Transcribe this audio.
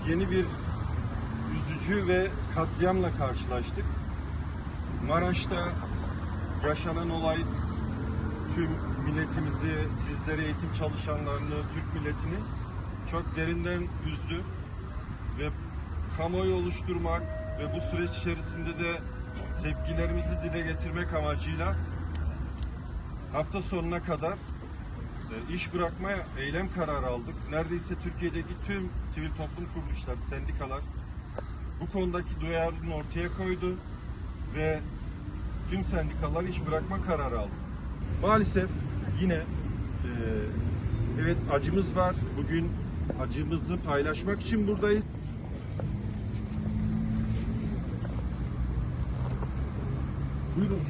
yeni bir üzücü ve katliamla karşılaştık. Maraş'ta yaşanan olay tüm milletimizi, bizleri, eğitim çalışanlarını, Türk milletini çok derinden üzdü ve kamuoyu oluşturmak ve bu süreç içerisinde de tepkilerimizi dile getirmek amacıyla hafta sonuna kadar iş bırakma eylem kararı aldık. Neredeyse Türkiye'deki tüm sivil toplum kuruluşları, sendikalar bu konudaki duyarlılığını ortaya koydu ve tüm sendikalar iş bırakma kararı aldı. Maalesef yine evet acımız var. Bugün acımızı paylaşmak için buradayız. Buyurun.